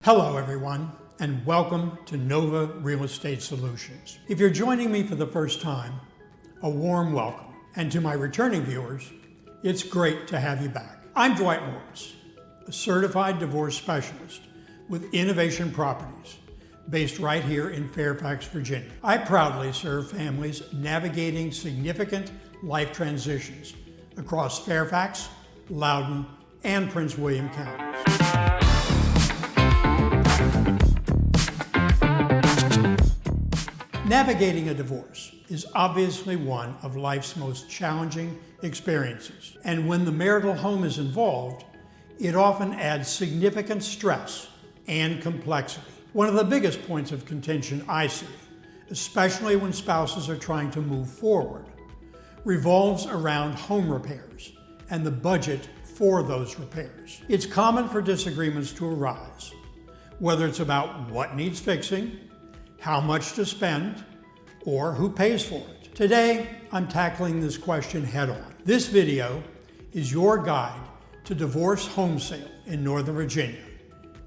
Hello everyone, and welcome to Nova Real Estate Solutions. If you're joining me for the first time, a warm welcome. And to my returning viewers, it's great to have you back. I'm Dwight Morris, a certified divorce specialist with Innovation Properties, based right here in Fairfax, Virginia. I proudly serve families navigating significant life transitions across Fairfax, Loudoun, and Prince William counties. Navigating a divorce is obviously one of life's most challenging experiences. And when the marital home is involved, it often adds significant stress and complexity. One of the biggest points of contention I see, especially when spouses are trying to move forward, revolves around home repairs and the budget for those repairs. It's common for disagreements to arise, whether it's about what needs fixing, how much to spend, or who pays for it. Today, I'm tackling this question head on. This video is your guide to divorce home sale in Northern Virginia,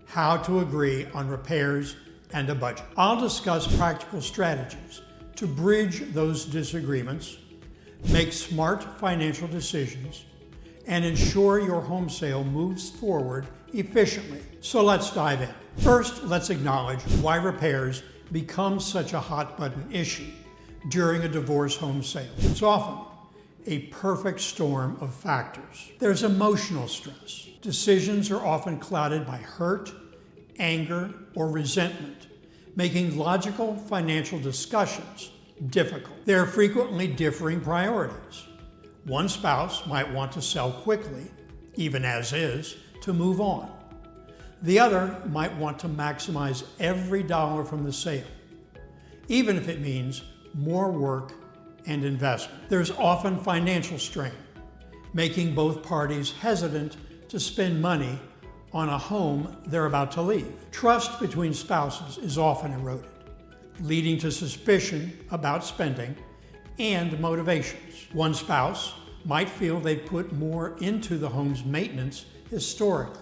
how to agree on repairs and a budget. I'll discuss practical strategies to bridge those disagreements, make smart financial decisions, and ensure your home sale moves forward efficiently. So let's dive in. First, let's acknowledge why repairs becomes such a hot button issue during a divorce home sale. It's often a perfect storm of factors. There's emotional stress. Decisions are often clouded by hurt, anger, or resentment, making logical financial discussions difficult. There are frequently differing priorities. One spouse might want to sell quickly, even as is, to move on. The other might want to maximize every dollar from the sale, even if it means more work and investment. There's often financial strain, making both parties hesitant to spend money on a home they're about to leave. Trust between spouses is often eroded, leading to suspicion about spending and motivations. One spouse might feel they've put more into the home's maintenance historically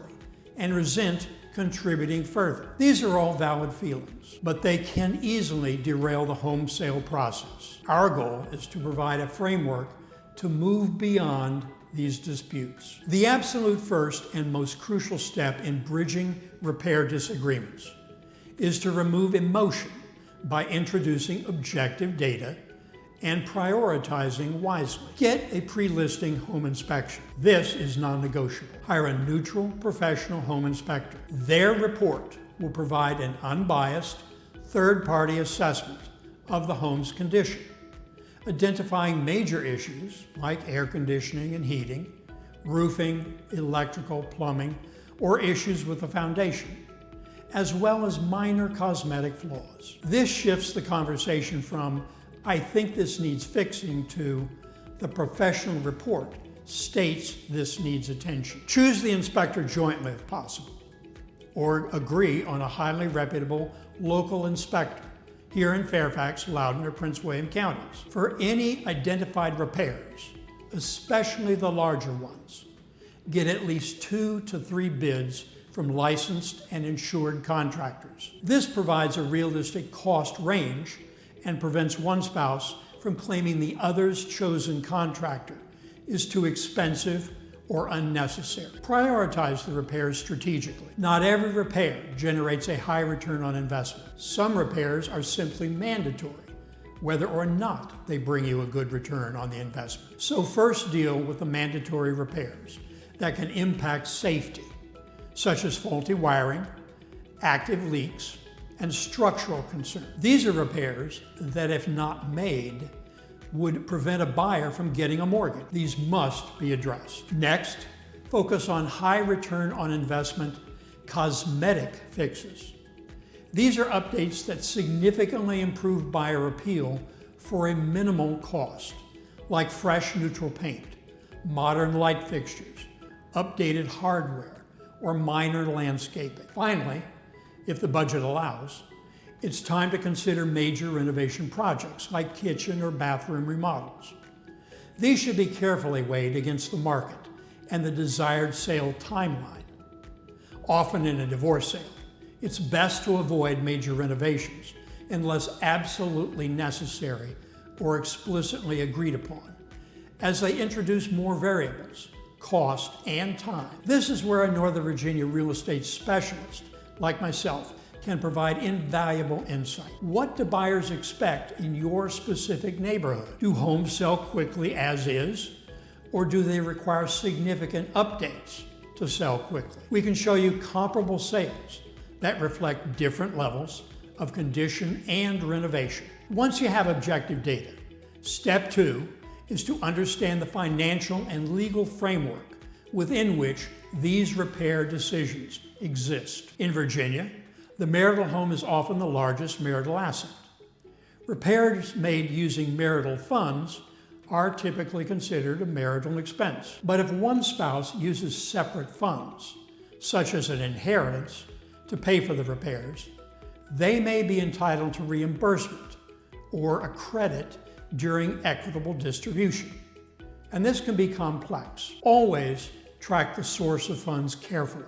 and resent contributing further. These are all valid feelings, but they can easily derail the home sale process. Our goal is to provide a framework to move beyond these disputes. The absolute first and most crucial step in bridging repair disagreements is to remove emotion by introducing objective data and prioritizing wisely. Get a pre-listing home inspection. This is non-negotiable. Hire a neutral professional home inspector. Their report will provide an unbiased third-party assessment of the home's condition, identifying major issues like air conditioning and heating, roofing, electrical, plumbing, or issues with the foundation, as well as minor cosmetic flaws. This shifts the conversation from "I think this needs fixing" to "the professional report states this needs attention." Choose the inspector jointly if possible, or agree on a highly reputable local inspector here in Fairfax, Loudoun, or Prince William counties. For any identified repairs, especially the larger ones, get at least 2 to 3 bids from licensed and insured contractors. This provides a realistic cost range and prevents one spouse from claiming the other's chosen contractor is too expensive or unnecessary. Prioritize the repairs strategically. Not every repair generates a high return on investment. Some repairs are simply mandatory, whether or not they bring you a good return on the investment. So first deal with the mandatory repairs that can impact safety, such as faulty wiring, active leaks, and structural concerns. These are repairs that, if not made, would prevent a buyer from getting a mortgage. These must be addressed. Next, focus on high return on investment cosmetic fixes. These are updates that significantly improve buyer appeal for a minimal cost, like fresh neutral paint, modern light fixtures, updated hardware, or minor landscaping. Finally, if the budget allows, it's time to consider major renovation projects like kitchen or bathroom remodels. These should be carefully weighed against the market and the desired sale timeline. Often in a divorce sale, It's best to avoid major renovations unless absolutely necessary or explicitly agreed upon, as they introduce more variables, cost, and time. This is where a Northern Virginia real estate specialist like myself can provide invaluable insight. What do buyers expect in your specific neighborhood? Do homes sell quickly as is, or do they require significant updates to sell quickly? We can show you comparable sales that reflect different levels of condition and renovation. Once you have objective data, step 2 is to understand the financial and legal framework within which these repair decisions exist. In Virginia, the marital home is often the largest marital asset. Repairs made using marital funds are typically considered a marital expense. But if one spouse uses separate funds, such as an inheritance, to pay for the repairs, they may be entitled to reimbursement or a credit during equitable distribution. And this can be complex. Always track the source of funds carefully,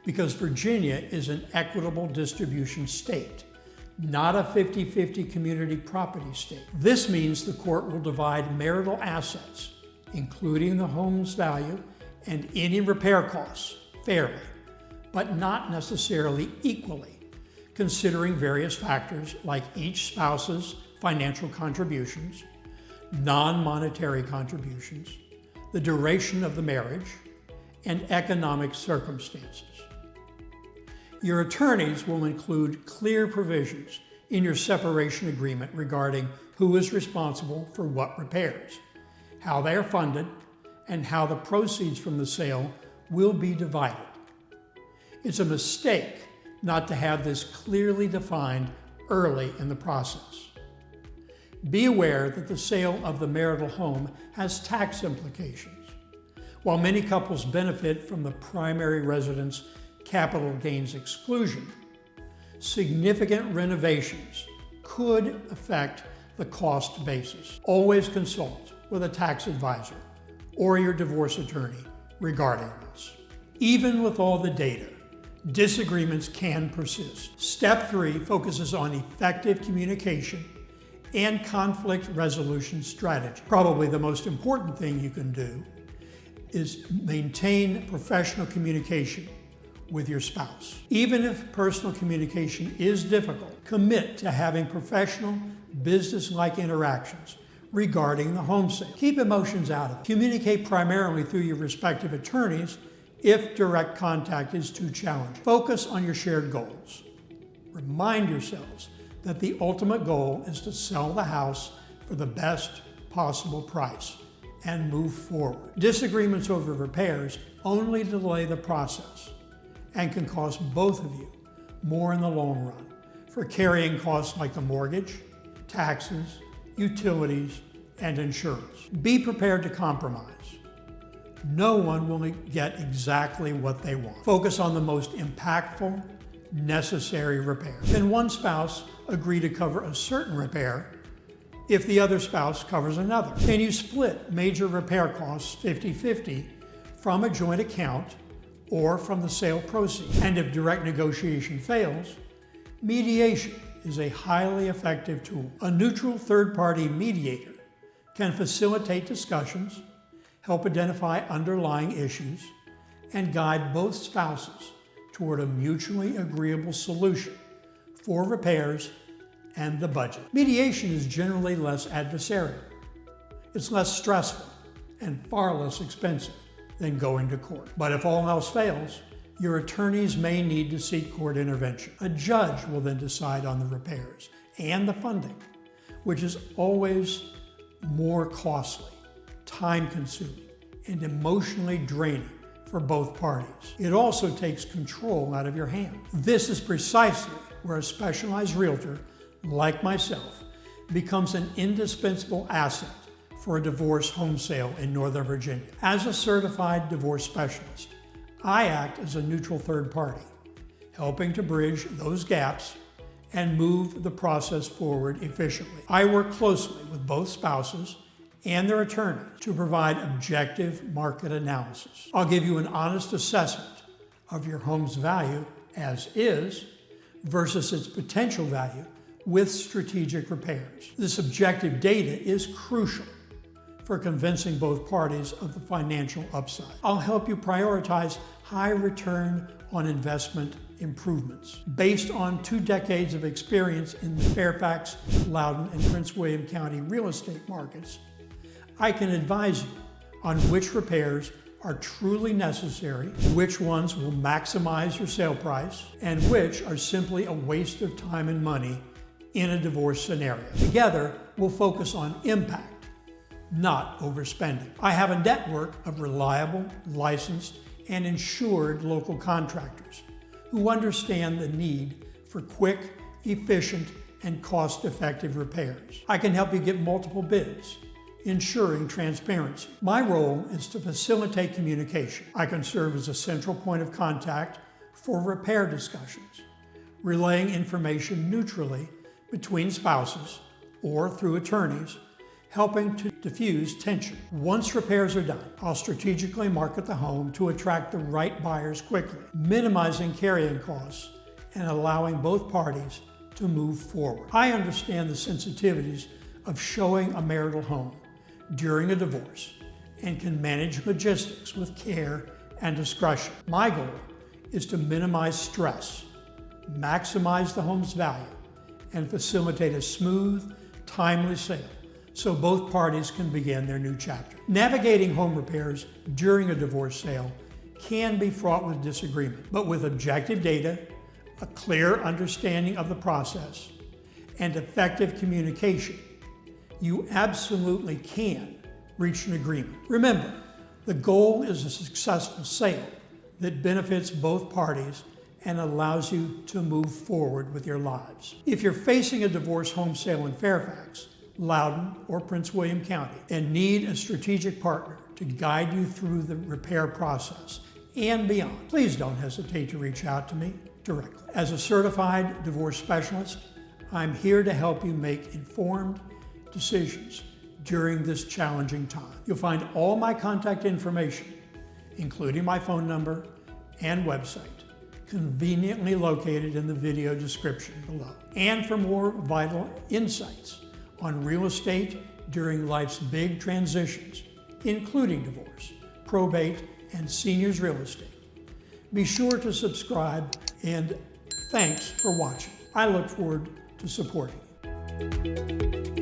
because Virginia is an equitable distribution state, not a 50-50 community property state. This means the court will divide marital assets, including the home's value and any repair costs, fairly, but not necessarily equally, considering various factors like each spouse's financial contributions, non-monetary contributions, the duration of the marriage, and economic circumstances. Your attorneys will include clear provisions in your separation agreement regarding who is responsible for what repairs, how they are funded, and how the proceeds from the sale will be divided. It's a mistake not to have this clearly defined early in the process. Be aware that the sale of the marital home has tax implications. While many couples benefit from the primary residence capital gains exclusion, significant renovations could affect the cost basis. Always consult with a tax advisor or your divorce attorney regarding this. Even with all the data, disagreements can persist. Step 3 focuses on effective communication and conflict resolution strategy. Probably the most important thing you can do is maintain professional communication with your spouse. Even if personal communication is difficult, commit to having professional, business-like interactions regarding the home sale. Keep emotions out of it. Communicate primarily through your respective attorneys if direct contact is too challenging. Focus on your shared goals. Remind yourselves that the ultimate goal is to sell the house for the best possible price and move forward. Disagreements over repairs only delay the process and can cost both of you more in the long run for carrying costs like the mortgage, taxes, utilities, and insurance. Be prepared to compromise. No one will get exactly what they want. Focus on the most impactful, necessary repairs. Can one spouse agree to cover a certain repair if the other spouse covers another? Can you split major repair costs 50-50 from a joint account or from the sale proceeds? And if direct negotiation fails, mediation is a highly effective tool. A neutral third-party mediator can facilitate discussions, help identify underlying issues, and guide both spouses toward a mutually agreeable solution for repairs and the budget. Mediation is generally less adversarial. It's less stressful and far less expensive than going to court. But if all else fails, your attorneys may need to seek court intervention. A judge will then decide on the repairs and the funding, which is always more costly, time-consuming, and emotionally draining for both parties. It also takes control out of your hands. This is precisely where a specialized realtor like myself becomes an indispensable asset for a divorce home sale in Northern Virginia. As a certified divorce specialist, I act as a neutral third party, helping to bridge those gaps and move the process forward efficiently. I work closely with both spouses and their attorneys to provide objective market analysis. I'll give you an honest assessment of your home's value as is versus its potential value with strategic repairs. This objective data is crucial for convincing both parties of the financial upside. I'll help you prioritize high return on investment improvements. Based on 2 decades of experience in the Fairfax, Loudoun, and Prince William County real estate markets, I can advise you on which repairs are truly necessary, which ones will maximize your sale price, and which are simply a waste of time and money in a divorce scenario. Together, we'll focus on impact, not overspending. I have a network of reliable, licensed, and insured local contractors who understand the need for quick, efficient, and cost-effective repairs. I can help you get multiple bids, ensuring transparency. My role is to facilitate communication. I can serve as a central point of contact for repair discussions, relaying information neutrally between spouses or through attorneys, helping to diffuse tension. Once repairs are done, I'll strategically market the home to attract the right buyers quickly, minimizing carrying costs and allowing both parties to move forward. I understand the sensitivities of showing a marital home during a divorce and can manage logistics with care and discretion. My goal is to minimize stress, maximize the home's value, and facilitate a smooth, timely sale so both parties can begin their new chapter. Navigating home repairs during a divorce sale can be fraught with disagreement, but with objective data, a clear understanding of the process, and effective communication, you absolutely can reach an agreement. Remember, the goal is a successful sale that benefits both parties and allows you to move forward with your lives. If you're facing a divorce home sale in Fairfax, Loudoun, or Prince William County and need a strategic partner to guide you through the repair process and beyond, please don't hesitate to reach out to me directly. As a certified divorce specialist, I'm here to help you make informed decisions during this challenging time. You'll find all my contact information, including my phone number and website, conveniently located in the video description below. And for more vital insights on real estate during life's big transitions, including divorce, probate, and seniors real estate, be sure to subscribe, and thanks for watching. I look forward to supporting you.